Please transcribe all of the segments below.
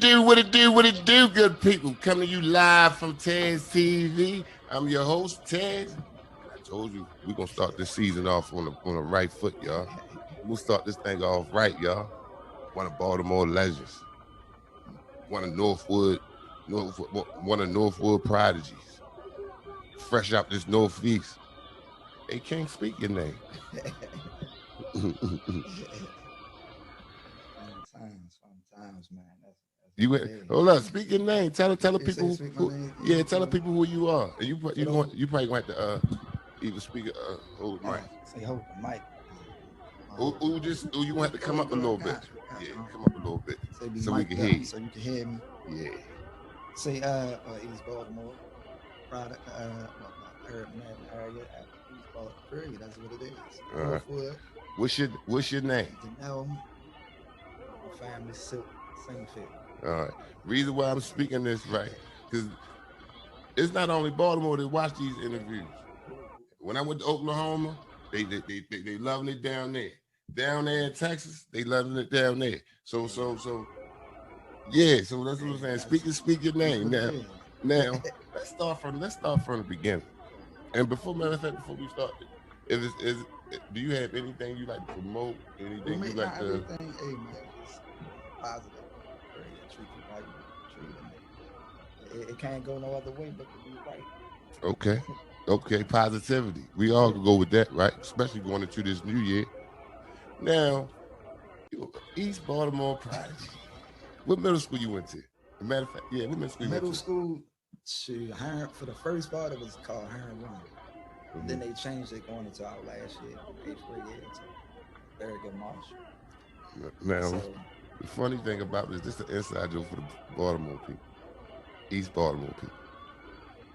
What it do, good people? Coming to you live from Taz TV. I'm your host, Taz. And I told you we're gonna start this season off on the right foot, y'all. We're gonna start this thing off right, y'all. One of Baltimore legends, one of one of Northwood prodigies, fresh out this Northeast. They can't speak your name. Fun times, man. That's You what went, it is. hold up, speak your name. Tell the You say people speak my who name, yeah, tell the so people who you are. And so don't you probably going to have to either speak hold the mic. say hold the mic. Who you want to Go come ahead, up a go ahead. little bit. Got Yeah, you. come up a little bit Say be so we can mic'd hear up you. so you can hear me. Yeah. Say East Baltimore, product urban area, East Baltimore. Period. That's what it is. Uh, Northwood, what's your name? Dahnel, my family, Singfield. All right. Reason why I'm speaking this right, because it's not only Baltimore that watch these interviews. When I went to Oklahoma, they loving it down there. Down there in Texas, they loving it down there. So yeah, so that's what I'm saying. Speak your That's name what it now. is. Now let's start from the beginning. And matter of fact, before we start, if it's is do you have anything you like to promote? Well, Anything you man, like not to? everything. Hey, man, just positive. Period. Treat people how you want to treat them. It can't go no other way but to be right. Okay, okay, positivity. We all can go with that, right? Especially going into this new year. Now, you East Baltimore Prodigy. What middle school you went to? As a matter of fact, yeah, what middle school you went Middle to? school, shoot, for the first part, it was called Heron Run. Then they changed it going into our last year, eighth grade year, to Thurgood Marshall. Now, So, the funny thing about this is the inside joke for the Baltimore people, East Baltimore people.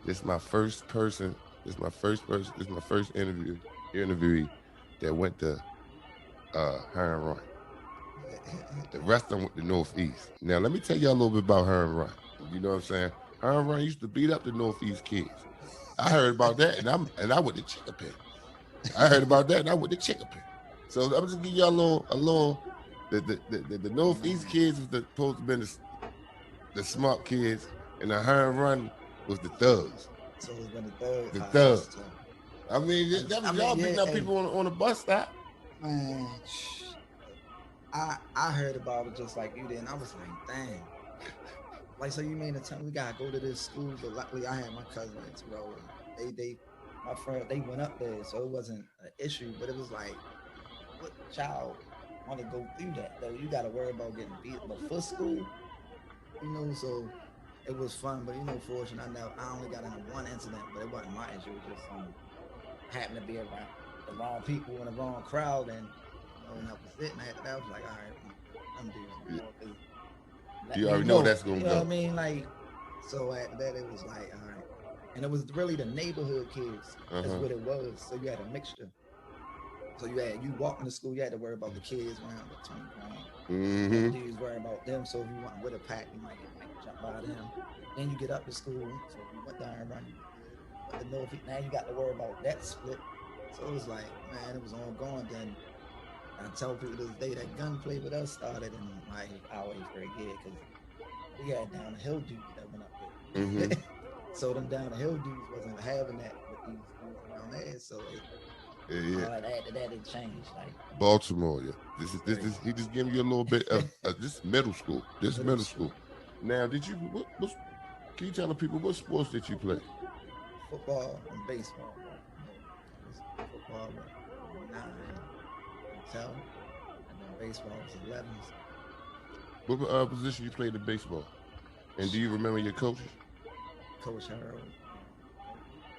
This is my first person. This is my first person. This is my first interviewee that went to Heron Run. The rest of them went to Northeast. Now let me tell y'all a little bit about Heron Run. You know what I'm saying? Heron Run used to beat up the Northeast kids. I heard about that, and I went to Chickapin. I heard about that, and I went to Chickapin. So I'm just giving y'all a little. The Northeast man, kids was supposed to be the smart kids, and the Heron Run was the thugs. so it's been the third. The That's thugs. tough. I mean, that I was mean, y'all yeah, beating up hey, people on a bus stop. man, I heard about it just like you did, and I was like, dang. Like, so you mean to tell me we gotta go to this school? But luckily, I had my cousins, bro. My friend, they went up there, so it wasn't an issue. But it was like, what child want to go through that though? You got to worry about getting beat. But for school, so it was fun. But fortunately, I only got into one incident, but it wasn't my issue. It was just happened to be around the wrong people in the wrong crowd, and that was it. And after that, I was like, all right, I'm do some more because let You me already know where know. that's gonna You know what go. I mean? Like, so after that, it was like, all right. And it was really the neighborhood kids, Uh is huh. what it was. So you had a mixture. So you walking to school, you had to worry about the kids around the 20 grand. Then Mm-hmm. dudes worry about them. So if you went with a pack, you might get jumped by them. Then you get up to school. So if you went down and run, you was good. If you went to North, now you got to worry about that split. So it was like, man, it was ongoing. Then I tell people this day that gunplay with us started in our eighth grade year because we had down the hill dudes that went up there. Mm-hmm. So them down the hill dudes wasn't having that with these dudes around there. So Yeah, yeah. after that it changed. Like Baltimore. Yeah. This. crazy. He just giving you a little bit of this middle school. This Middle middle school. school. Now, did you what? Can you tell the people what sports did you play? Football and baseball, bro. It was football with 9 until, and then baseball was 11. So What position you played in baseball? And do you shoot, remember your coaches? Coach Harold,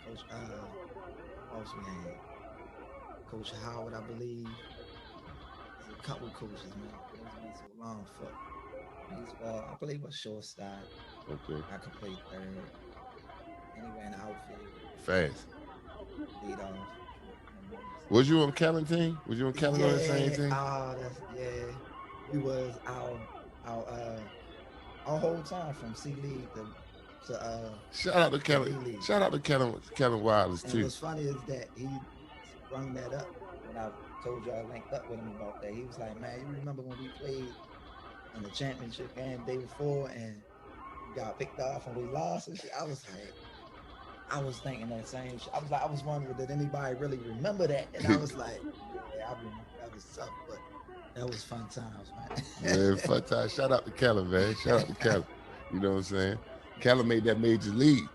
Coach who else we had? Coach Howard, I believe. There's a couple coaches, man, but it's been so long for baseball. I believe was shortstop. Okay. I could play third. Anywhere in the outfield, Fast. lead off. So Was you on Callan team? Was you on Callan on the same yeah, team? that's yeah. We was our whole time from C League Shout out to to Callan. D League. Shout out to Callan Wireless And too. what's funny is that he sprung that up when I told you I linked up with him about that. He was like, "Man, you remember when we played in the championship game day before, and we got picked off and we lost and shit. I was thinking that same shit. I was wondering, did anybody really remember that? And I was like, yeah, I remember that was tough, but that was fun times, man. Man, fun time. Shout out to Keller, man. Shout out to Keller. You know what I'm saying? Keller made that major league.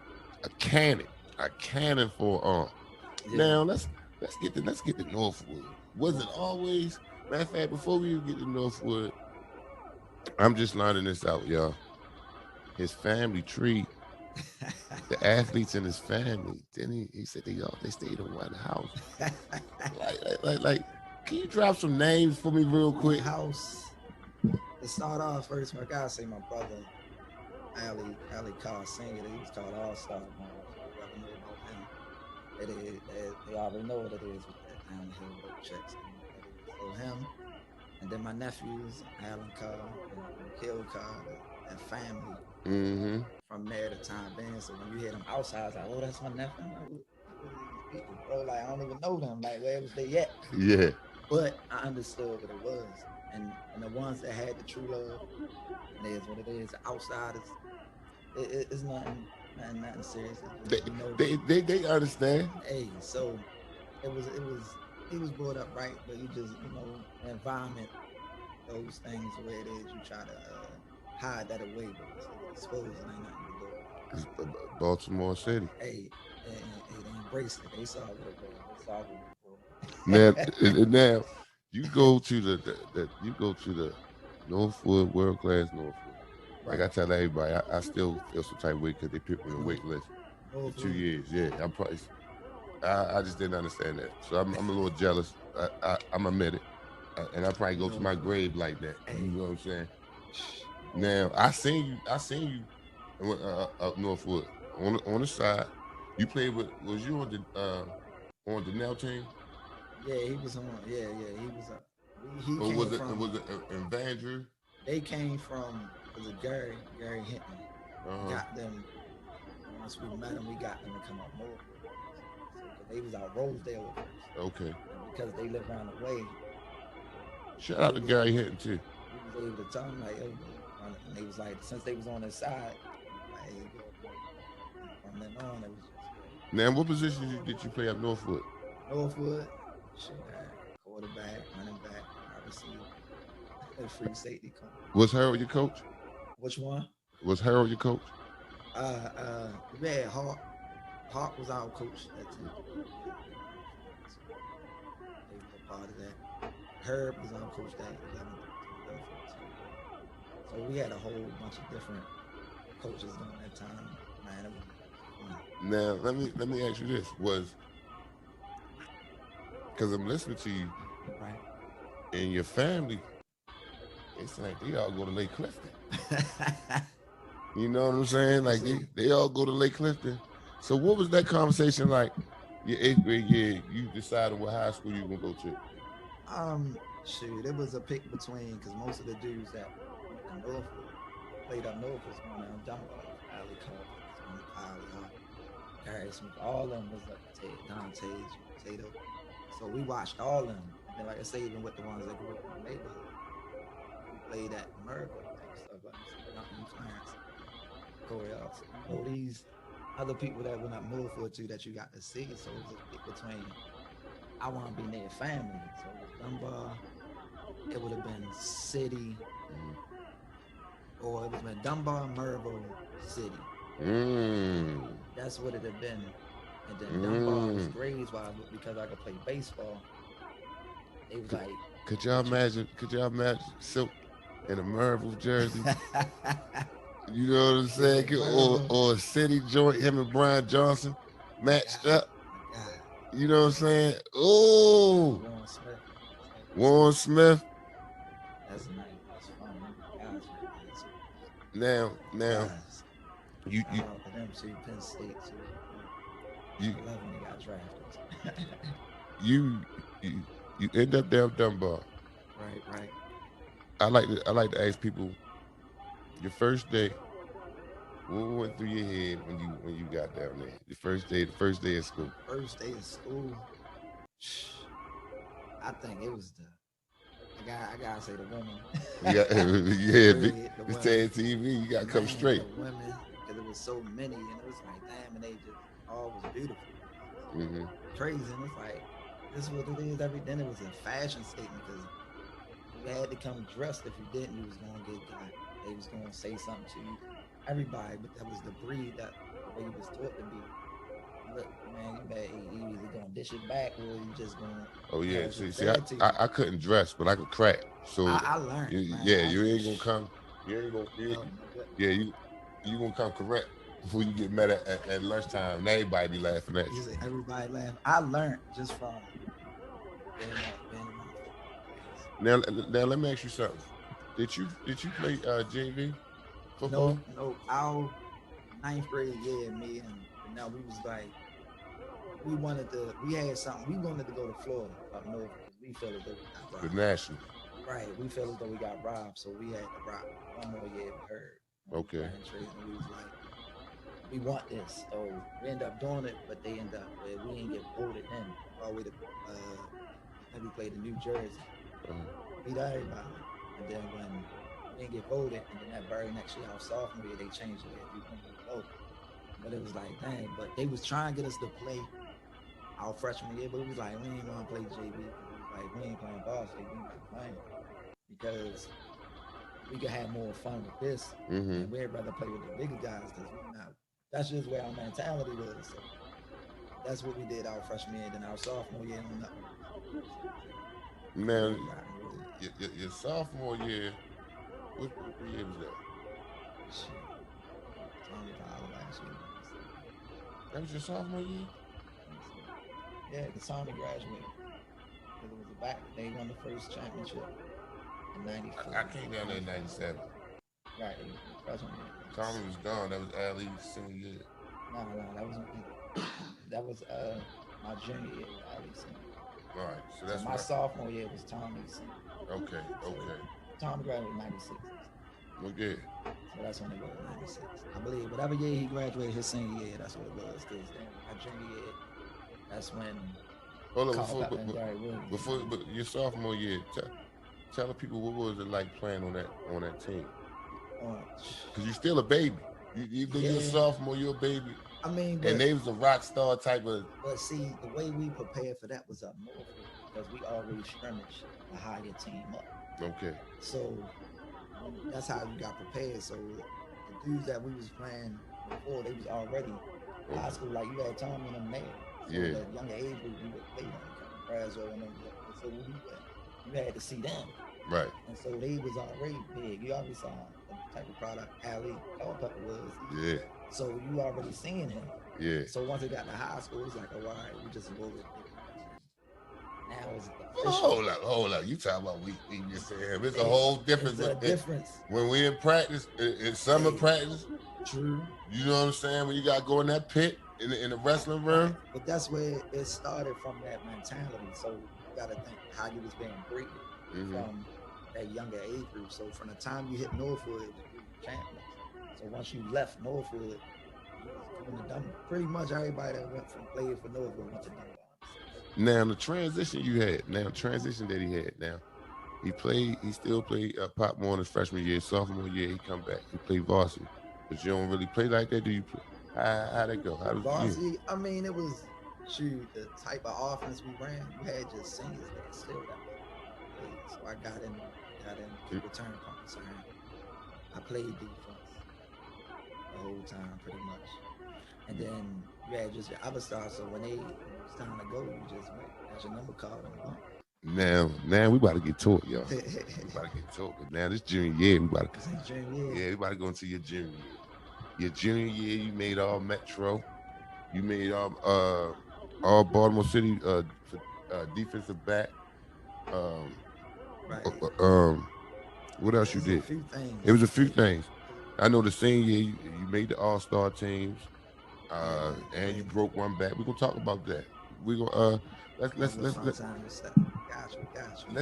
A cannon. A cannon for Yeah, Now let's get to Northwood. Was it Northwood. always matter of fact, before we get to Northwood, I'm just learning this out, y'all. His family tree, the athletes in his family. Then he said they stayed in one house. Like, can you drop some names for me real One quick? house. To start off first, I gotta say my brother Ali Carr singer. He was called All Star Ball. So whoever know about him, they already know what it is with that down the hill boat checks. They know what that is. So him, and then my nephews, Alan Carr and Kill Carr, that family Mm-hmm. from there the time being. So when you hear them outside, it's like, oh, that's my nephew. I'm like, who are these people, bro? Like, I don't even know them. Like, where was they at? Yeah. But I understood what it was. And the ones that had the true love, it is what it is. The outsiders, it's nothing serious. It's They just, they understand. hey, so he was brought up right, but you just, the environment, those things the way it is, you try to hide that away, but once they get exposed, it ain't nothing you can do about it. It's Baltimore City. Hey, and they embraced it. They saw what it was. They saw what we Now, brought. now you go to you go to the Northwood, world class Northwood. Like Right. I tell everybody, I still feel some type of way because they put me on the North wait list for two Northwood. years. Yeah, I'm probably I just didn't understand that, so I'm a little jealous. I'm admit it, and I probably go to my Northwood. grave like that. You Hey, know what I'm saying? Now Northwood. I seen you up Northwood on the side. You played with was you on the Dahnel team? Yeah, he was on. Yeah, he was up. He Or came was from. it Evandrew? They came from because of Gary Hinton Uh-huh. got them. Once we met them, we got them to come up Northwood with us. So because they was out Rosedale at first, Okay. and because they live around the way, Shout out we to was Gary Hinton too. we was able to tell them like, yo, bro, and they was like, since they was on their side, we was like, hey, go up Northwood. And from then on, it was just Now, what position did you play up Northwood? Northwood. Shoot, quarterback, running back, wide receiver, free safety corner. Was Harold your coach? Which one? Was Harold your coach? We had Hawk. Hawk was our coach that took we had around a few months. So they was a part of that. Herb was our coach that 11, 13, 11, 14. So we had a whole bunch of different coaches during that time. Man, it was fun. Now, let me ask you this: was because I'm listening to you Right. and your family, it's like they all go to Lake Clifton. You know what I'm saying? Like See, they all go to Lake Clifton. So what was that conversation like? Your eighth grade year, you decided what high school you gonna go to. shoot, it was a pick between because most of the dudes that went to Northwood played up north was going down Dunbar. Ali Carr, Tony Piley, Gary Smith, all of them was up Ted, Dante, Tato. So we watched all of them. And then, like I say, even with the ones that grew up in the neighborhood, we played at Maryville type stuff. Like you see Duncan Clarence, Corey Austin. These other people that went up Northwood too that you got to see. So it was a pick between I want to be near family. So it was Dunbar, it would have been City, or it was been Dunbar, Maryville, City. Mm. That's what it had been. And then Dunbar was Mm. grades wise, but because I could play baseball, they was Could, like, could y'all "Put you." imagine? Could y'all imagine Silk in a Marvel jersey? You know what I'm Yeah, saying? Maryville. Or a city joint, him and Brian Johnson My matched God, up. my God. You know what I'm saying? And Oh, Warren Smith, type of Warren too. Smith. That's nice. That's fun. They my guys right there too. My Now, guys. you you Shout out to them too. Penn State too. you I love when they got drafted. you you, you end up down Dunbar. Right, right. I like to ask people your first day. What went through your head when you got down there? The first day of school. First day of school. I think it was I gotta say the women. You got, yeah, The it's women. 10 TV. You got to come Man, straight. the women, because it was so many, and it was like, damn, and they just all was beautiful. Mm-hmm. Crazy, and it's like, this is what it is every then it was a fashion statement because you had to come dressed. If you didn't, you was gonna get got. They was gonna say something to you. Everybody, but that was the breed that the way you was taught to be. Look, man, you better you either gonna dish it back or you just gonna, Oh you know, yeah. it's See, just see, fed to you. I couldn't dress, but I could crack. So, I learned, man. yeah, you ain't gonna come. You ain't gonna. Oh my goodness. Yeah, you gonna come correct before you get mad at lunchtime. And everybody be laughing at You you. say everybody laugh. I learned just from being around football players. Now let me ask you something. Did you play JV No, football? no, our ninth grade year, me and now we was like we had something. We wanted to go to Florida up north because we felt as though we got The robbed. national. Right. We felt as though we got robbed. So we had to rock one more year with her when we Okay. playing trades and we was like, we want this. So we end up doing it, but they end up where we didn't get voted in all the way to I think we played in New Jersey. Uh-huh. Beat everybody. And then when we didn't get voted, and then that very next year, our sophomore year, they changed it. We couldn't get voted. But it was like, dang, but they was trying to get us to play our freshman year, but we was like, we ain't want to play JV because we was like, we ain't playing varsity, we not playing because we could have more fun with this, Mm-hmm. and we'd rather play with the bigger guys because we not. That's just where our mentality was. So that's what we did our freshman year. Then our sophomore year on up, we Now, was rock and roll. your sophomore year, what year was that? Shit, Tommy Tyler last year. That was your sophomore year. Let me see. Yeah, because Tommy graduated because it was a back. They won the first championship in '94. I came down there in '97. Right, freshman year. Tommy was gone. That was Ali's senior year. No, no, that was my junior year with Ali senior. All right, so So that's my what sophomore year was Tommy's senior. Okay, So okay. Tommy graduated in '96. Okay. So that's when it was '96. I believe whatever year he graduated his senior year, that's what it was. Because then my junior year, that's when Hold on, Carl Pepper and Gary Williams. but your sophomore year, tell the people what was it like playing on that team? On, Because you're still a baby. Though you're a yeah, sophomore, you're a baby. I mean, And they was a rock star type of. but see, the way we prepared for that was up north because we always scrimmaged the higher team up. Okay. So that's how you got prepared. So the dudes that we was playing before, they was already high school. Like you had Tommy and them there. So Yeah. the younger age group, you would play them, Brazil and them. So we went, you had to see them. Right. And so they was already big. You already saw the type of product Ali Culpepper was. Yeah. So you already seeing him. Yeah. So once they got to high school, it's like, oh, all right, we just a little bit bigger now. And now it's Well, official. hold up. You talking about we just said him. It's a whole difference. It's a difference. When we in practice, in summer practice, True. you know what I'm saying? When you got to go in that pit in the wrestling room. But that's where it started from that mentality. So you got to think how you was being graded from that younger age group. So from the time you hit Northwood, it was junior champions. So once you left Northwood, you was going to Dunbar. Pretty much everybody that went from playing for Northwood went to Dunbar. Now the transition you had, transition that he had. Now he still played Pop more in his freshman year, sophomore year. He come back, he played varsity, but you don't really play like that. Do you play? How'd that go? How does varsity? I mean, it was the type of offense we ran. You had just seniors there still that played. So I got in return punt return. I played defense the whole time pretty much. And then you had just your other stars. So when it was time to go, you just went. Got your number called and went. Now we about to get to it, y'all. We about to get to it. But now this junior year, we about to we about to go into your junior year. Your junior year, you made all Metro. You made all Baltimore City for defensive back. Right. What else you did? It was a few things. I know the same year you made the All-Star teams, and you broke one back. We're gonna talk about that. We're gonna let's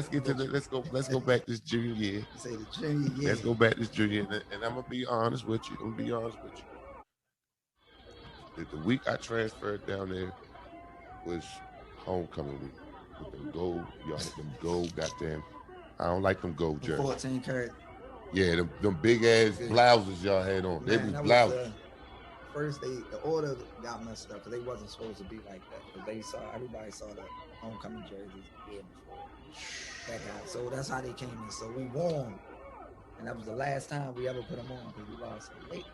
get to let's go back this junior year. You say the junior year. Let's go back this junior year, and I'm gonna be honest with you. The week I transferred down there was homecoming week with them gold, y'all, them gold goddamn I don't like them gold The jerseys. 14 karat. Yeah, them big ass Yeah. blouses y'all had on. They Man, was that was blouses. first the order got messed up because they wasn't supposed to be like that because everybody saw the homecoming jerseys the year before that got, so that's how they came in. So we wore 'em, and that was the last time we ever put them on because we lost so late.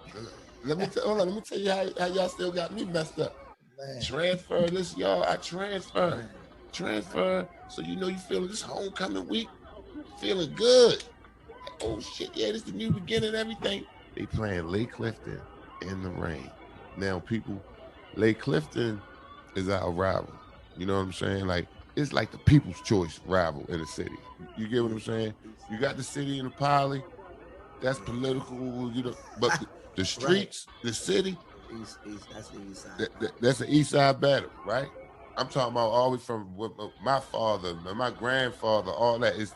Hold on, let me tell you how y'all still got me messed up. Man, Transfer this, y'all. I transfer. man, Transfer. So you know you feeling this homecoming week. Feeling good. Like, oh shit, yeah, this is the new beginning and everything. They playing Lake Clifton in the rain. Now people, Lake Clifton is our rival. You know what I'm saying? Like it's like the people's choice rival in the city. You get what I'm saying? You got the city and the poly. That's political, you know. But the right. streets, the city, East, that's the east side. that's the East Side battle, right? I'm talking about always from my father, my grandfather, all that. It's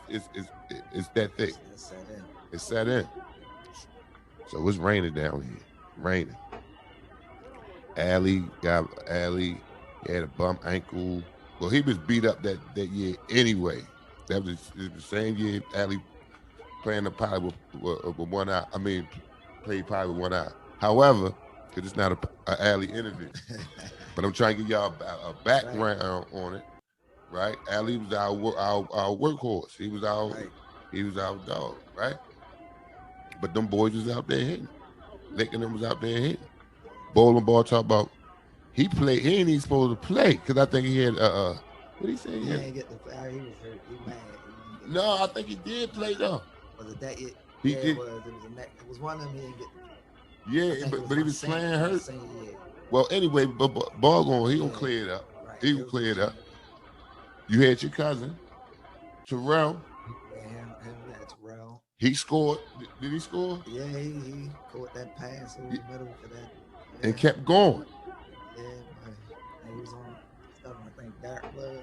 that thick. That's set in. It's set in. So it's raining down here. Raining. Allie he had a bum ankle. Well, he was beat up that year anyway. That was the same year Allie playing the pie with one eye. I mean, played pie with one eye. However, because it's not a Allie interview, but I'm trying to give y'all a background on it, right? Allie was our workhorse. Right. He was our dog, right? But them boys was out there hitting. Lick and them was out there hitting. Bowling ball talk about he played. He ain't even supposed to play because I think he had what he say? He ain't get the play. He was hurt. He mad. He No, I think he did play though. Was it that? He Yeah, did. it was. It was a neck. It was one of them. He didn't get the play. Yeah, but he was playing hurt. Yeah. Well, anyway, but ball going. He gonna clear it up. Right. He gonna clear it up. You had your cousin, Terrell. Yeah, him, Terrell. He scored. Did he score? Yeah, he caught that pass over the middle for that. Yeah. And kept going. Yeah, but he was on stuff. I think Dark was.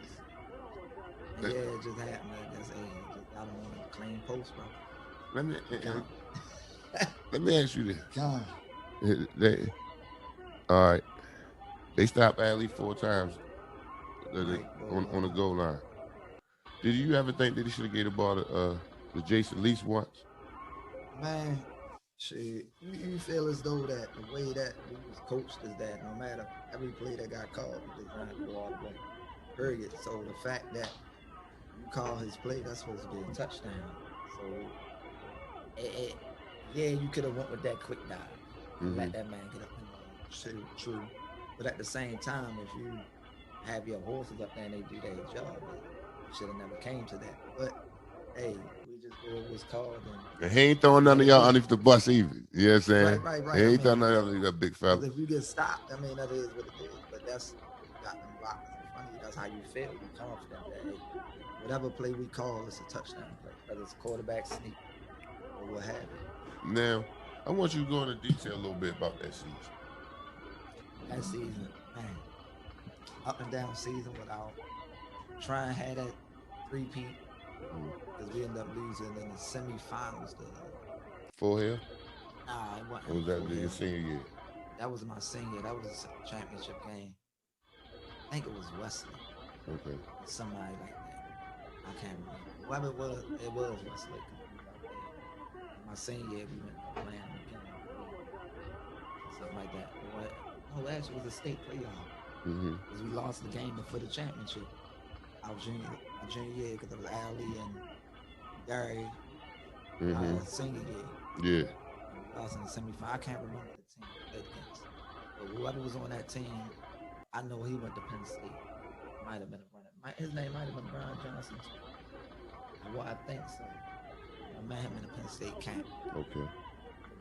And yeah, it just happened. I guess just got him on a clean post, bro. Let me ask you this. God. All right. They stopped Allie 4 times on the goal line. Did you ever think that he should have gave the ball to Jason at least once? Man, shit, you feel as though that the way that we was coached is that no matter every play that got called, we just ran the ball all the way. Period. So the fact that you call his play, that's supposed to be a touchdown. So, yeah, you could have went with that quick dive. Mm-hmm. Let that man get up in the true. But at the same time, if you have your horses up there and they do their job, it should have never came to that. But hey, we just do what was called. And he ain't throwing none of y'all underneath the bus either. You know what I'm saying? Right. He ain't throwing none of that big fella. If you get stopped, I mean, that is what it is. But that's, you got them blockers in front of you. That's how you feel. You're confident that, hey, whatever play we call, it's a touchdown play. Whether it's quarterback sneak or what have you. Now, I want you to go into detail a little bit about that season. That season, man, up and down season without trying to have that three-peat because we ended up losing in the semifinals. Full Hill? Nah, it wasn't. Or was that your senior year? That was my senior. That was a championship game. I think it was Wesley. Okay. Somebody like that. I can't remember. Whoever it was Wesley. My senior year, we went playing again. Something like that. No, actually, it was a state playoff. Because we lost the game for the championship. Our junior year, because it was Ali and Gary. Senior year. Yeah. We lost in the semifinal. I can't remember the team we played against. But whoever was on that team, I know he went to Penn State. Might have been a runner. His name might have been Brian Johnson. Well, I think so. I met him in the Penn State camp. Okay.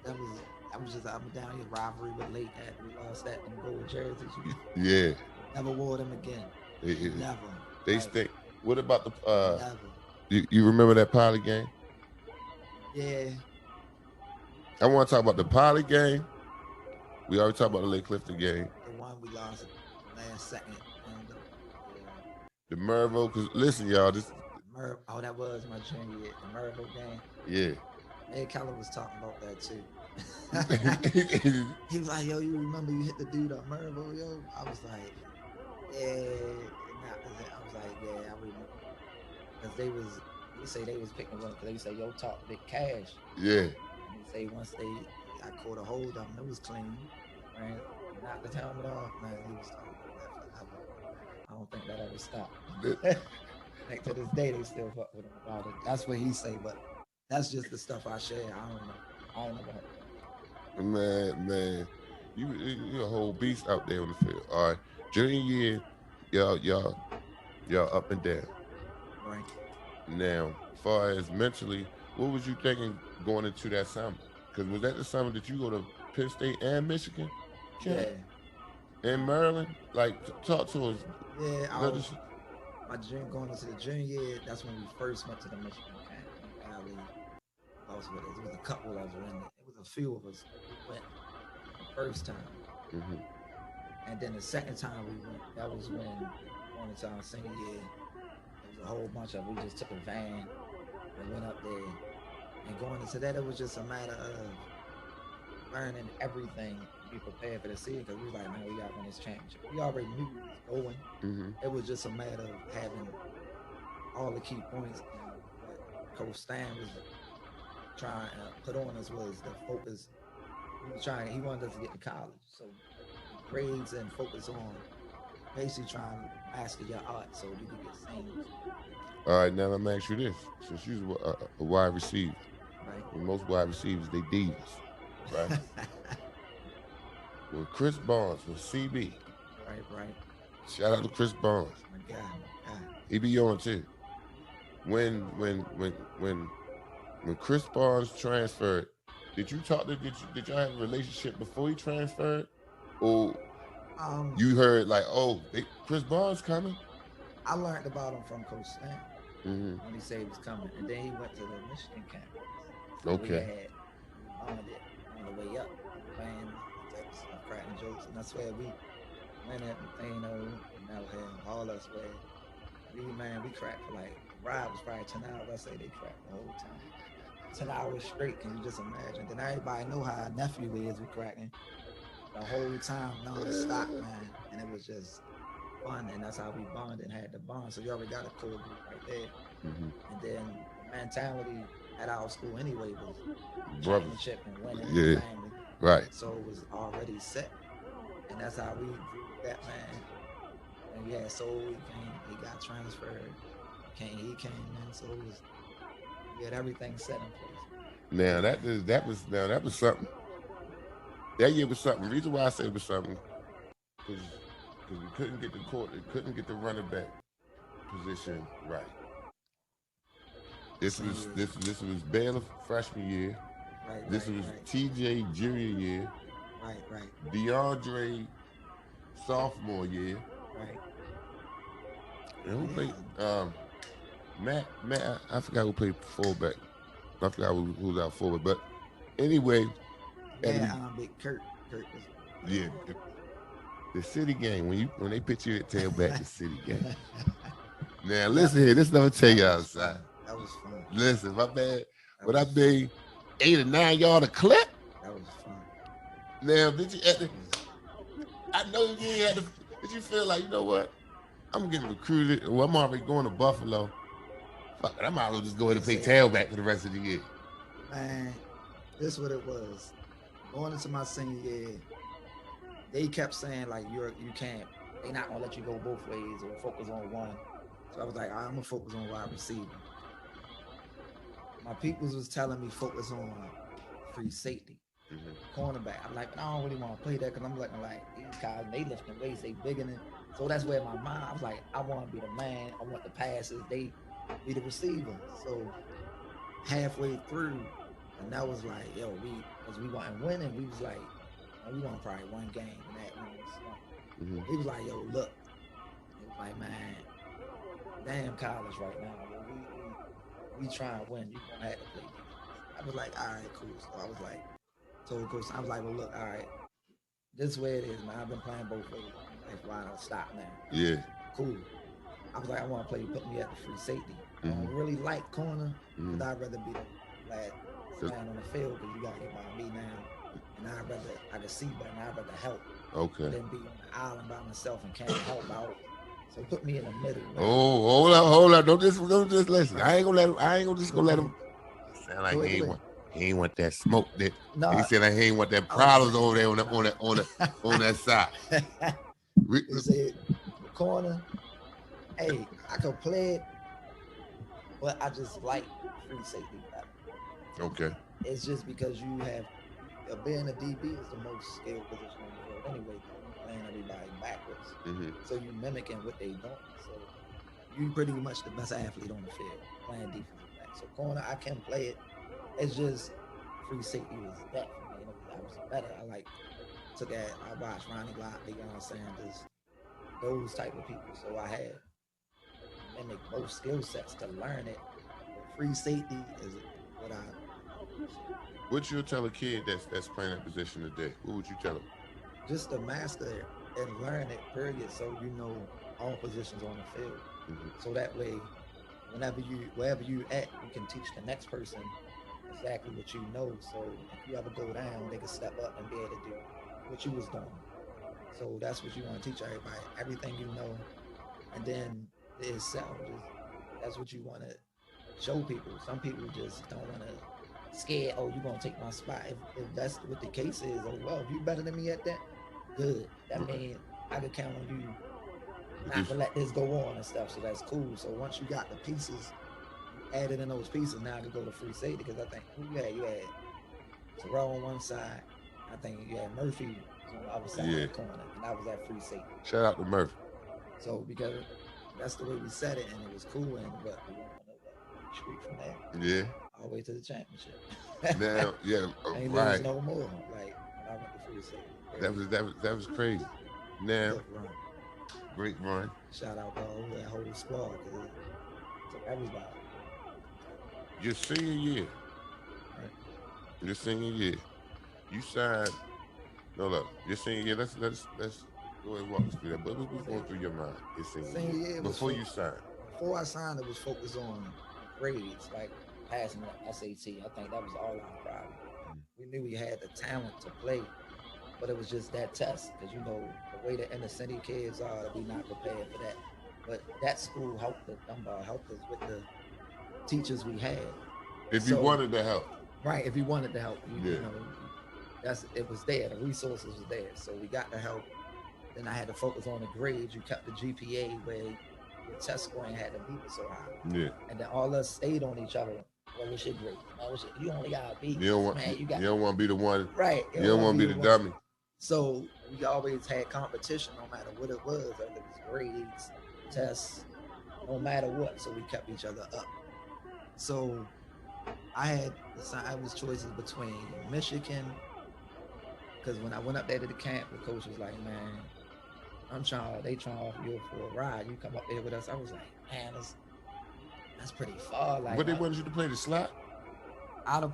That was just up and down your rivalry with Lake that we lost that in gold jerseys. Yeah. Never wore them again. Never. They stink. What about the never. You remember that Poly game? Yeah. I want to talk about the Poly game. We already talked about the Lake Clifton game. The one we lost last second. And the Mervo, because listen, y'all, this. That was my junior year. The Mervo game. Yeah. Ed Keller was talking about that too. He was like, yo, you remember you hit the dude on Mervo, yo? I was like, yeah. I was like, yeah, I remember. Because they was They say they was picking one because they say, yo, talk big cash. Yeah. And they say once I caught a hold of them, it was clean. Ran, knocked the helmet off, man. He was talking about that forever. I don't think that ever stopped. Like to this day, they still fuck with him about it. That's what he say, but that's just the stuff I share. I don't know. I ain't never heard that. Man, you a whole beast out there on the field. All right, junior year, y'all up and down. Right. Now, far as mentally, what was you thinking going into that summer? Because was that the summer that you go to Penn State and Michigan, Kim, Yeah. and Maryland? Like, talk to us. Yeah. Let us. My junior going into the junior year. That's when we first went to the Michigan camp. Me, Ali, who else with us? It was a couple of us were in it. It was a few of us. We went the first time, Mm-hmm. and then the second time we went, that was when going into our senior year. It was a whole bunch of. We just took a van and went up there. And going into that, it was just a matter of learning everything and be prepared for the season because we was like, man, we got to win this championship. We already knew we was going. Mm-hmm. It was just a matter of having all the key points and what Coach Stan was trying to put on us was the focus. He wanted us to get to college. So grades and focus on basically trying to master your art so you could get seniors. All right, now let me ask you this: since you're a wide receiver, Right. and most wide receivers they divas, right? When Chris Barnes was CB, Right, right. shout out to Chris Barnes. My guy, my guy. He be on too. When when when when when Chris Barnes transferred, did you talk to did y'all have a relationship before he transferred, or Um, you heard like, oh, Chris Barnes coming? I learned about him from Coach Stan Mm-hmm. when he said he was coming, and then he went to the Michigan camp with us. So Okay. we bonded on the way up, playing that type of stuff, cracking jokes, and that's where we went at Matheno and out here, all us where we cracked for like the ride was probably 10 hours. I say they cracked the whole time. 10 hours straight, can you just imagine? Then everybody know how our nephew is with cracking the whole time non-stop, man. And it was just fun, and that's how we bonded and had the bond. So you already got a core group right there. Mm-hmm. And then the mentality at our school anyway was Brothers. championship and winning and Yeah. family. Right. So it was already set. And that's how we grew with that, man. And you had Soul, he got transferred. He came in. So it was we had everything set in place, man. Now that was something. That year was something. The reason why I say it was something because we couldn't get the court, couldn't get the running back position right. This Same was year. this was Baylor freshman year. Right, This right, was right. TJ junior year. Right, right, DeAndre sophomore year. right. And who played? Yeah. Matt. I forgot who played fullback. I forgot who was out forward. But anyway, You at had the Big Kurt. Kurt was quarterback. yeah, the city game when they put you at tailback, the city game. Now Yep. listen here, this never tell That you was outside. fun. That was fun. Listen, my bad. That But I was fun. made 8 or 9 yard a clip. That was fun. Now, did you at the, That was I know you ain't had to did you feel like, you know what? I'm getting recruited. Well, I'm already going to Buffalo. Fuck it, I might as well just go ahead and yes, play sir. tailback for the rest of the year. Man, this what it was. Going into my senior year, they kept saying like you can't. They not gonna let you go both ways or focus on one. So I was like, I'm gonna focus on wide receiver. My peoples was telling me focus on free safety, Mm-hmm. cornerback. I'm like, but I don't really want to play that because I'm looking like these guys, they lifting weights, they bigger than. So that's where my mind, I was like, I want to be the man. I want the passes. They be the receiver. So halfway through, and that was like, yo, because we wasn't winning, we was like, man, we won probably one game and that went on slump. Mm-hmm. He was like, yo, look. He was like, man, damn college right now. Yo, we try and win. You gonna have to play defense. I was like, all right, cool. So I was like, told coach, I was like, well, look, all right, this way it is, man. I've been playing both ways all my life. Why not stop now? Yeah. Cool. I was like, I want to play. Put me at the free safety. I Mm-hmm. don't really like corner because Mm-hmm. I'd rather be the last man on the field because you got to get by me now. And I can see better. And I'd rather help Okay. than be on the island by myself and can't help out. So put me in the middle. Right? Oh, hold up. Don't just listen. Right. I ain't gonna let him. I ain't gonna just Go gonna let ahead. him. Sound like Go ahead. Go ahead. he ain't want that smoke. That he No, said like he ain't want that I was problems saying, over there nah. on that side. We, They say the corner. Hey, I could play it, but I just like free safety better. okay. It's just because being a DB is the most skilled position on the field anyway, because you playing everybody backwards. Mm-hmm. So you mimicking what they doing. So you pretty much the best athlete on the field playing defensive back. So corner, I can play it. It's just free safety was that for me, and I was better. I watched Ronnie Lott, Deion Sanders, those type of people. So I had mimic both skill sets to learn it. But free safety is what I love. So What you tell a kid that's playing that position today? What would you tell him? just to master it and learn it, period. So you know all positions on the field. Mm-hmm. So that way, wherever you at, you can teach the next person exactly what you know. So if you ever go down, they can step up and be able to do what you was doing. So that's what you want to teach everybody, everything you know, and then the itself. Just that's what you want to show people. Some people just don't want to scared. Oh, you gonna take my spot? If that's what the case is, oh well, if you better than me at that, good. That Right. means I could count on you But not this, to let this go on and stuff. So that's cool. So once you got the pieces, you added in those pieces. Now I can go to free safety because I think who you had? You had Terrell on one side. I think you had Murphy was on the other side of yeah. the corner, and I was at free safety. Shout out to Murphy. So because that's the way we said it, and it was cool. And what we went on a winning streak from there, Yeah. all the way to the championship. Now, yeah, Ain't lose right. no more. Like when I went to free safety, That period. was that was crazy. Now, Good run. great run. Shout out to that whole squad because it took everybody. Your senior year. Right. Your senior year. You signed. No, look. Your senior year. Let's go ahead and walk us through that. But what was going See, through your mind your senior senior year year was before you signed? before I signed. It was focused on grades, like passing the SAT. I think that was all our problem. We knew we had the talent to play, but it was just that test because you know the way the inner city kids are, we not prepared for that. But that school helped the Dunbar helped us with the teachers we had. If you So wanted to help. right, if you wanted to help, you Yeah. know, that's it was there. The resources was there, so we got the help. Then I had to focus on the grades. You kept the GPA where your test scoring had to be so high, Yeah. and then all us stayed on each other. What was your grade? Man, you only got a B. You don't want Man, you you got don't want to be the one. right. You You don't don't want to want be to the be the one. dummy. So we always had competition, no matter what it was, whether it was grades, tests, no matter what. So we kept each other up. So I was choices between Michigan, because when I went up there to the camp, the coach was like, "Man, they trying to offer you for a ride. You come up there with us." I was like, "Man, that's pretty far." Like But they wanted you to play the slot. I'd have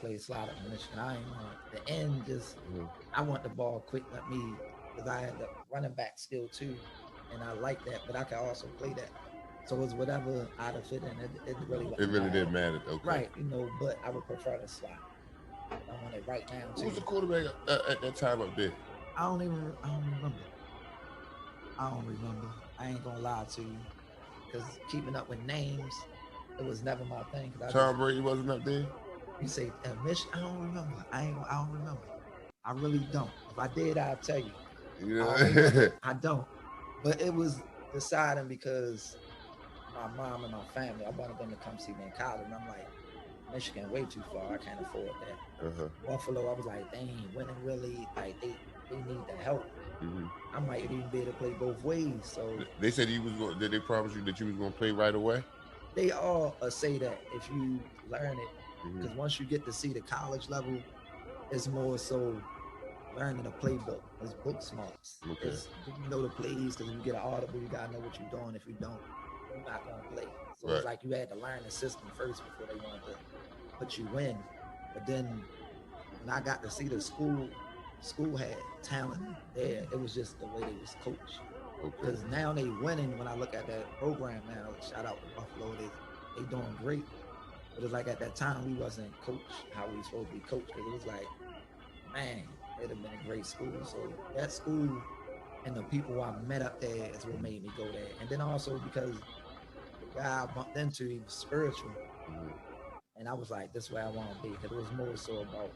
played slide up in Michigan. I ain't want the end. Just Mhm. I want the ball quick. Let me because I had the running back skill too, and I like that. But I can also play that. So it was whatever I'd have fit in. It really It wouldn't really matter. didn't matter. Okay. Right, you know. But I would prefer the slot. But I'm on it right now Who was too. the quarterback at that time up there? I don't remember. I don't remember. I ain't gonna lie to you, because keeping up with names, it was never my thing. Because I just Tom Brady wasn't up there. you say Mich. I don't remember. I don't remember. I really don't. If I did, I'd tell you. You I don't remember. know. I don't. But it was deciding because my mom and my family, I wanted them to come see me in college, and I'm like, Michigan way too far. I can't afford that. Uh-huh. Buffalo, I was like, they ain't winning really. Like they need the help. Hmm. I might even be able to play both ways. So They said he was going. Did they promise you that you was going to play right away? they all say that if you learn it, Hmm. because once you get to see the college level, it's more so learning a playbook. It's book smarts. Okay. It's do you know the plays? Because if you get an audible, you gotta know what you're doing. If you don't, you're not gonna play. So it's Right. like you had to learn the system first before they wanted to put you in. But then when I got to see the school had talent there. It was just the way they was coached. Okay. Because now they winning. When I look at that program now, shout out to Buffalo, they doing great. But it's like at that time we wasn't coached how we supposed to be coached because it was like, man, it'd have been a great school. So that school and the people I met up there is what made me go there. And then also because the guy I bumped into, he was spiritual, and I was like, this is where I want to be, because it was more so about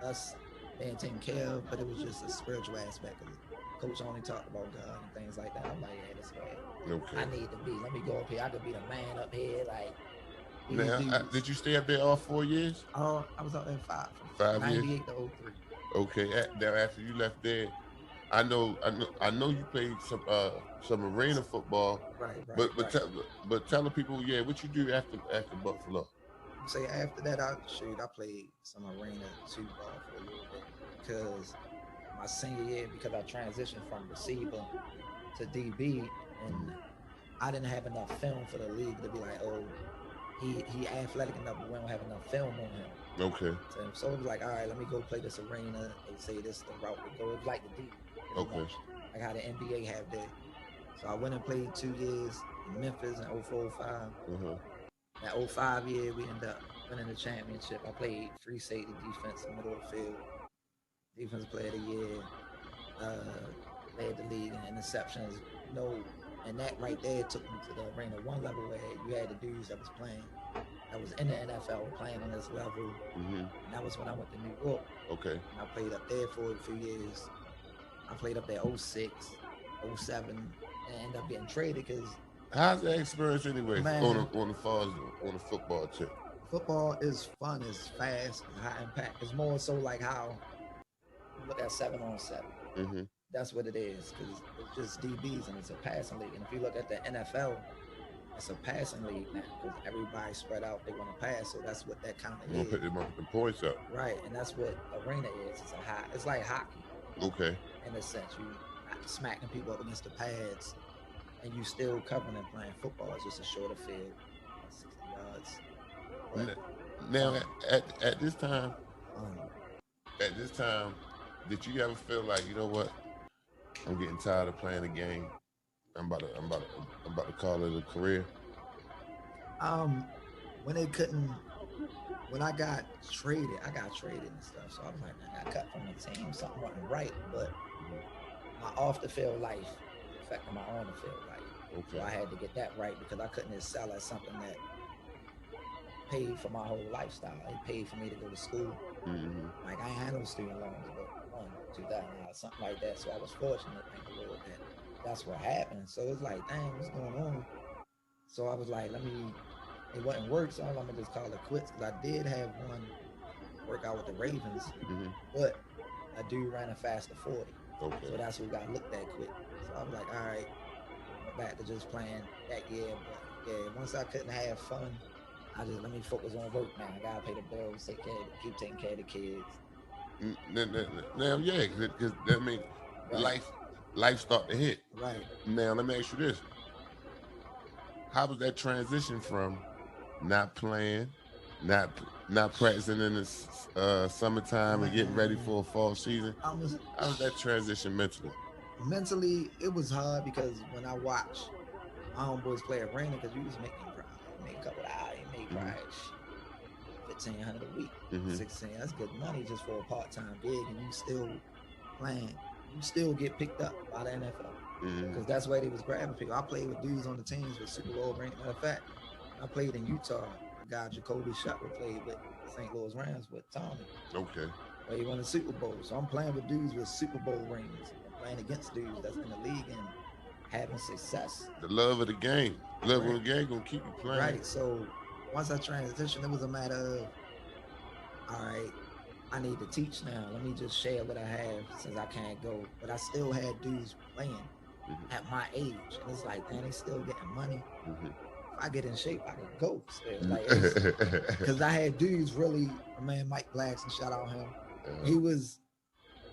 us being taken care of, but it was just a spiritual aspect. Because coach only talked about God and things like that. I'm like, yeah, this way Okay. I need to be. Let me go up here. I could be the man up here. Like these Now, dudes. did you stay up there all 4 years? Oh, I was out there five, from 5 years? '98 to '03. Okay. Now, after you left there, I know you played some arena football, Right, right, but right. tell the people, yeah, what you do after Buffalo. Say after that, I played some arena two ball for a little bit because my senior year, because I transitioned from receiver to DB, and I didn't have enough film for the league to be like, oh, he athletic enough, but we don't have enough film on him. Okay. So it was like, all right, let me go play this arena. They say this is the route to go. It was like the D, pretty Okay. much, like how the NBA have that. So I went and played 2 years in Memphis in 0405. Uh-huh. That '05 year, we ended up winning the championship. I played free safety, defense, middle of the field, defensive player of the year, uh, led the league in interceptions. And that right there took me to the arena one level where you had the dudes that was playing, that was in the NFL playing on this level. Mm-hmm. And that was when I went to New York, Okay. and I played up there for a few years. I played up there '06, '07, and ended up getting traded because, How's that experience anyway man, on the falls on the football tip? football is fun, it's fast, it's high impact. It's more so like how you look at 7-on-7. Mm-hmm. That's what it is because it's just DBs and it's a passing league. And if you look at the NFL, it's a passing league now because everybody spread out. They want to pass, so that's what that kind of is, They're gonna put the points up. right? And that's what arena is. It's a high. It's like hockey Okay. in a sense. You not smacking people up against the pads, and you still covering and playing football. It's just a shorter field, about 60 yards, but N- Now fun, at this time, fun. at this time, did you ever feel like, you know what? I'm getting tired of playing the game. I'm about to call it a career. Um, when they couldn't, when I got traded and stuff. So I was like, man, I got cut from the team. Something wasn't right. But my off the field life was affecting my on the field life. So Okay. I had to get that right because I couldn't excel at something that paid for my whole lifestyle. It paid for me to go to school. Mm-hmm. Like I ain't had no student loans, but one, $2,000, something like that. So I was fortunate, thank the Lord, that that's what happened. So it's like, dang, what's going on? So I was like, it wasn't work, so I'm gonna just call it quits because I did have one workout with the Ravens, Mm-hmm. but a dude ran a faster 40. Okay. So that's who got looked at quick. So I was like, all right, went back to just playing that year. But yeah, once I couldn't have fun, I just let me focus on work now. I gotta pay the bills, keep taking care of the kids. Now, yeah, because that means Right, life life start to hit. right. Now, let me ask you this: how was that transition from not playing, not not practicing in the summertime and getting ready Man, for a fall season? I was How was that transition mentally? mentally it was hard because when I watch my homeboys play arena, because you was making probably you make a couple of hours, you make Mm-hmm. probably 1,500 a week, Mm-hmm. 16. That's good money just for a part time gig, and you still playing. You still get picked up by the NFL Mm-hmm. because that's where they was grabbing people. I played with dudes on the teams with Super Bowl ring. Matter of fact, when I played in Utah, my guy Jacoby Shutler played with the St. Louis Rams with Tommy, Okay. where he won the Super Bowl. So I'm playing with dudes with Super Bowl rings and playing against dudes that's in the league and having success. The love of the game, love of Right, the game, gonna keep you playing. right. So once I transitioned, it was a matter of, all right, I need to teach now. Let me just share what I have since I can't go. But I still had dudes playing Mm-hmm. at my age. And it's like, man, they still getting money. Mm-hmm. If I get in shape, I could go still. Like it was because I had dudes really, my man Mike Blackson, shout out him. He was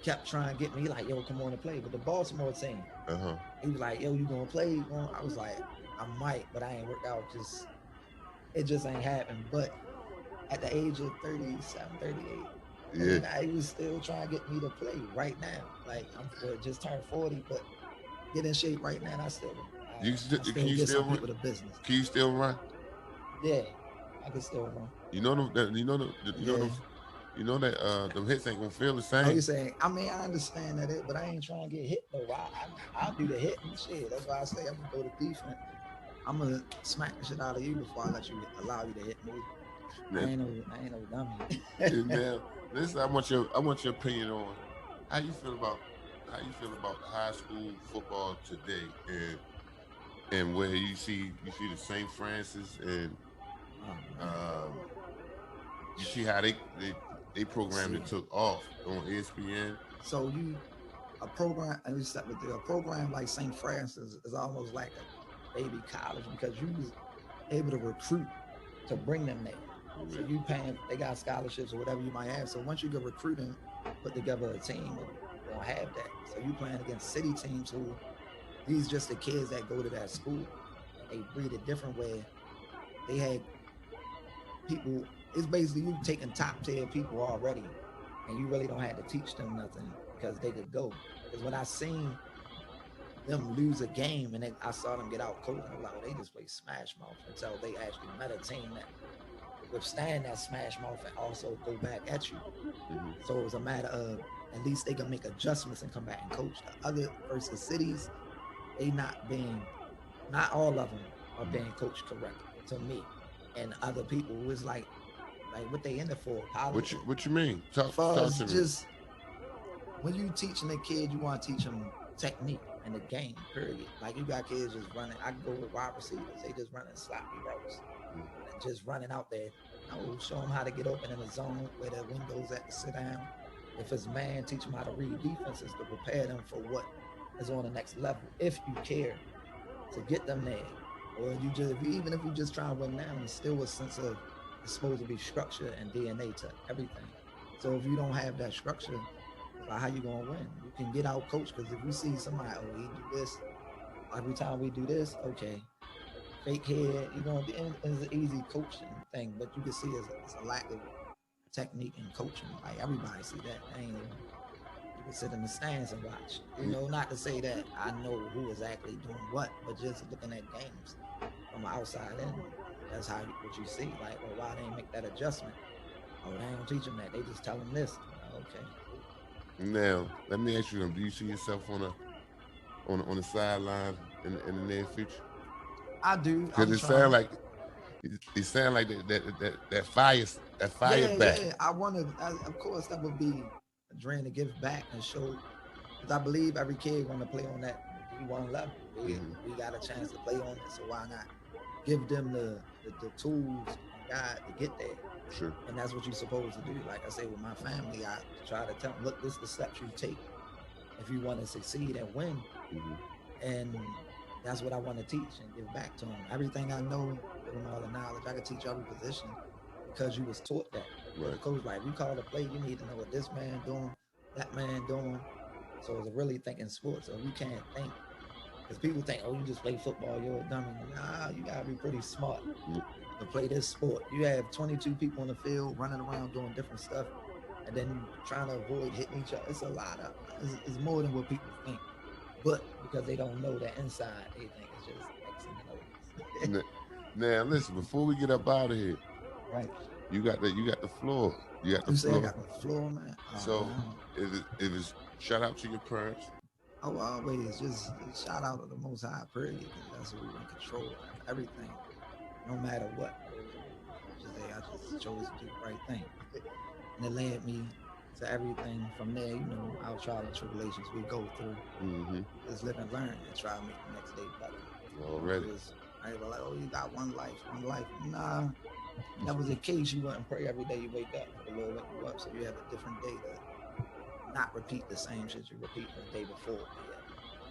kept trying to get me like, yo, come on and play. But the Baltimore team, uh-huh. he was like, yo, you gonna play? You gonna? I was like, I might, but I ain't worked out. Just it just ain't happened. But at the age of 37, 38, Yeah. 39, he was still trying to get me to play right now. Like I'm just turned 40, but get in shape right now. And I Can still you get still some run? people to business. Can you still run? Yeah, I can still run. You know them. You know them. You know Yeah, them. You know that them hits ain't gonna feel the Oh, you same. saying? I mean, I understand that, but I ain't trying to get hit though. I'll do the hitting shit. That's why I say I'm gonna go to defense. I'm gonna smack the shit out of you before I let you allow you to hit me. Now, I ain't no dummy. now, listen, I want your opinion on how you feel about high school football today, and where you see the St. Francis and Oh man, um, you see how they programmed see. it took off on ESPN. So you a program, and we start with a program like St. Francis is almost like a baby college because you was able to recruit to bring them there. So Yeah. you paying, they got scholarships or whatever you might have. So once you get recruiting, put together a team, you're gonna have that. So you playing against city teams who these just the kids that go to that school, and they breed a different way. They had people. It's basically you taking top tier people already, and you really don't have to teach them nothing because they could go. Because when I seen them lose a game and then I saw them get out coached, and I was like, oh, they just play smash mouth until they actually met a team that could withstand that smash mouth and also go back at you. Hmm. So it was a matter of at least they can make adjustments and come back and coach. The other versus cities, they not all of them are being coached correctly to me. And other people who is like what they in it for, politics. What you mean? Talk Fuzz to me. just when you teaching a kid, you want to teach them technique and the game, period. Like you got kids just running. I can go with wide receivers. They just running sloppy routes and just running out there. No, show them how to get open in the zone where the windows at to sit down. If it's man, teach them how to read defenses to prepare them for what is on the next level. If you care to get them there, or you just even if you just try to win now, it's still a sense of it's supposed to be structure and DNA to everything. So if you don't have that structure, it's like how you gonna win? You can get out coach because if you see somebody, oh, he do this every time we do this, okay, fake head, you're gonna it's an easy coaching thing, but you can see it's a lack of technique and coaching. Like everybody see that. They ain't even you can sit in the stands and watch. You know, not to say that I know who is actually doing what, but just looking at games from outside in, that's how what you see. Like, well, why they ain't make that adjustment? Oh, they don't teach them that. They just tell them this. Oh, okay, cool. Now, let me ask you something. Do you see yourself on the sideline in the near future? I do. Because I'm it sounds trying. like it sounds like that fire Yeah, back. yeah. I want to. Of course, that would be a dream to give back and show. Because I believe every kid want to play on that D1 level. We got a chance to play on it, so why not give them the tools and guide to get there? Sure. And that's what you're supposed to do. Like I say with my family, I try to tell them, look, this is the steps you take if you want to succeed and win. Hmm. And that's what I want to teach and give back to them. Everything I know, give them all the knowledge. I could teach every position because you was taught that. Because the Right. coach, like, if you call a play, you need to know what this man doing, that man doing. So it's a really thinking sport. So if you can't think, because people think, oh, you just play football, you're a dummy. Nah, you gotta be pretty smart to play this sport. You have 22 people on the field running around doing different stuff, and then you trying to avoid hitting each other. It's a lot of it's more than what people think. But because they don't know that inside, they think it's just X and O's. N- Now, listen. Before we get up out of here, Right. you got the floor. You got the You say I floor. got the floor, man. Oh So man. it was shout out to your parents. Oh, always just shout out to the Most High, period, because that's who in control of everything, no matter what goes on. I just chose to do the right thing, and it led me to everything from there. You know, our trial and tribulations we go through. Mm-hmm. We just live and learn and try to make the next day better. Don't Already. just everybody like, oh, you got one life, one life. Nah, that was the case. You wouldn't pray every day you wake up for the Lord wake you up, so you have a different day to not repeat the same shit you repeat in the day before. But yeah,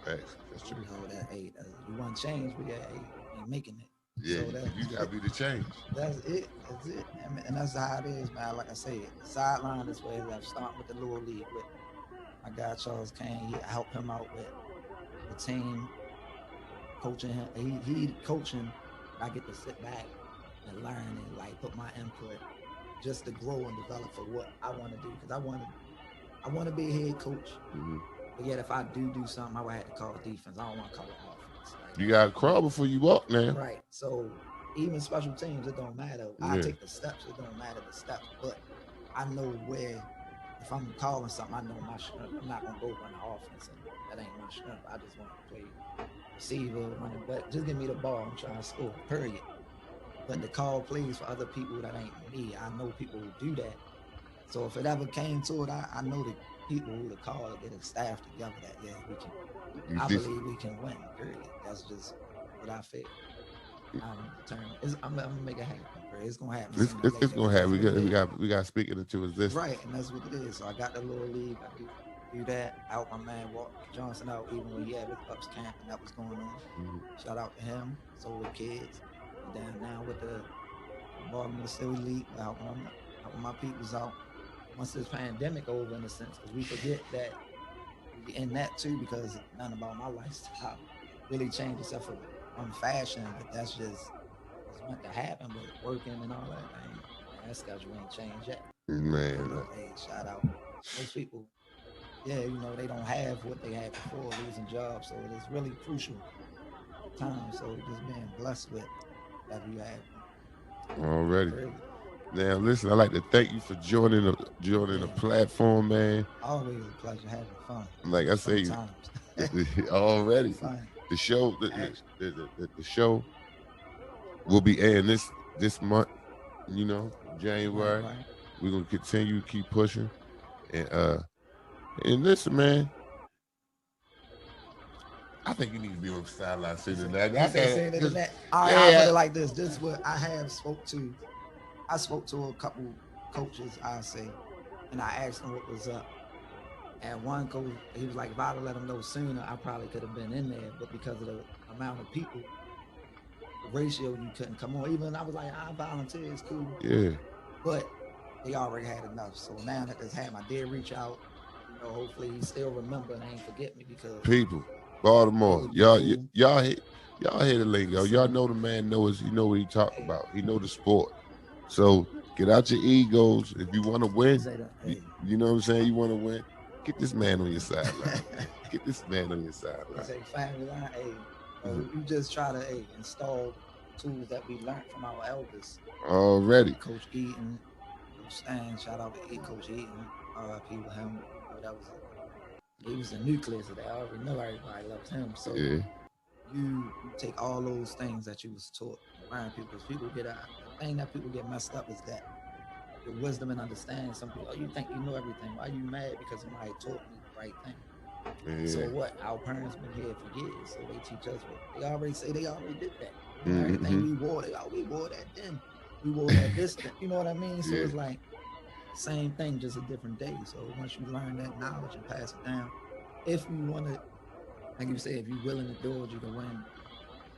Facts. That's you true. know that hey, you want change, but yeah, hey, you ain't making it. Yeah, So you gotta be the change. that's it. That's it. And that's how it is, man. Like I said, the sideline is where I'm starting with the little league with my guy Charles Kane. I help him out with the team, coaching him. He coaching, but I get to sit back and learn and like put my input just to grow and develop for what I want to do. Because I want to be a head coach. Hmm. But yet, if I do something, I would have to call defense. I don't want to call an offense. Like You that's gotta just me. crawl before you walk now. Right. So even special teams, it don't matter. I Yeah. take the steps. It don't matter the steps, but I know where, if I'm calling something, I know my strength. I'm not gonna go run the offense, and that ain't my strength. I just want to play receiver, running back. Just give me the ball. I'm trying to score. Period. But to call plays for other people, that ain't me. I know people who do that. So if it ever came to it, I know the people who to call to get a staff together. That yeah, we can. You I just believe we can win. Period. That's just what I feel. I'm determined. I'm gonna make it happen. Period. It's gonna happen sooner or it's later. gonna That's happen. what it is. We got to speak it into existence. Right, and that's what it is. So I got the little league. I do that. Out my man Walt Johnson out, even when he had his ups camp and that was going on. Mhm. Shout out to him. So the kids. And then now with the Baltimore City League, helping my peoples out. Once this pandemic over, in a sense, because we forget that we in that too, because nothing about my lifestyle really changed except for one fashion, but that's just was meant to happen. But working and all that, that schedule ain't changed yet. So Man, look, hey, shout out. Most people, yeah, they don't have what they had before losing jobs. So it is really crucial time. So just being blessed with whatever you have. already. Really. Now, listen, I'd like to thank you for joining the Yeah. platform, man. Always a pleasure having fun. Like I Fun say, times. already Fun. the show, Action. the show will be airing this month. You know, Right, January. right. We're gonna continue to keep pushing, and listen, man. I think you need to be on the sideline sitting there. You That, say saying it in cause that. All right, I'll put yeah, it like this. This is what I have spoke to. I spoke to a couple coaches, I say, and I asked them what was up. And one coach, he was like, if I'd have let him know sooner, I probably could have been in there. But because of the amount of people, the ratio, you couldn't come on. Even I was like, I volunteer, it's cool. yeah. But they already had enough. So now that this happened, I did reach out. Hopefully he still remember and ain't forget me because People, he Baltimore, would be cool. y'all hear the lingo. Y'all Listen, know the man knows. He know what he talk hey, about. He know the sport. So get out your egos. If you want to you win, say that, you, hey. you know what I'm saying. You want to win. Get this man on your sideline, man. Get this man on your They sideline. say family line, hey, you just try to install the tools that we learned from our elders. Already. Coach Eaton, Coach Stan, shout out to Coach Eaton, RIP with him. He was the nucleus of that. I already know everybody loves him. So Yeah. you take all those things that you was taught and learn people, because people get the thing that people get messed up is that your wisdom and understanding. Some people, oh, you think you know everything. Why are you mad? Because somebody taught me the right thing. So Yeah. what? Our parents been here for years, so they teach us what they already say. They already did that. Everything Mm-hmm. we wore, we wore that then. We wore that this. You know what I mean? So Yeah. it's like the same thing, just a different day. So once you learn that knowledge and pass it down, if you want to, like you say, if you're willing to do it, you can win.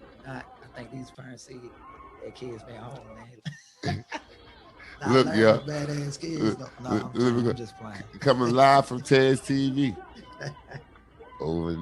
If not, I think these parents see their kids being home and they not Look, learning y'all. badass kids. No, no, I'm Let me playing. go. I'm just playing. Coming live from Tez TV. Over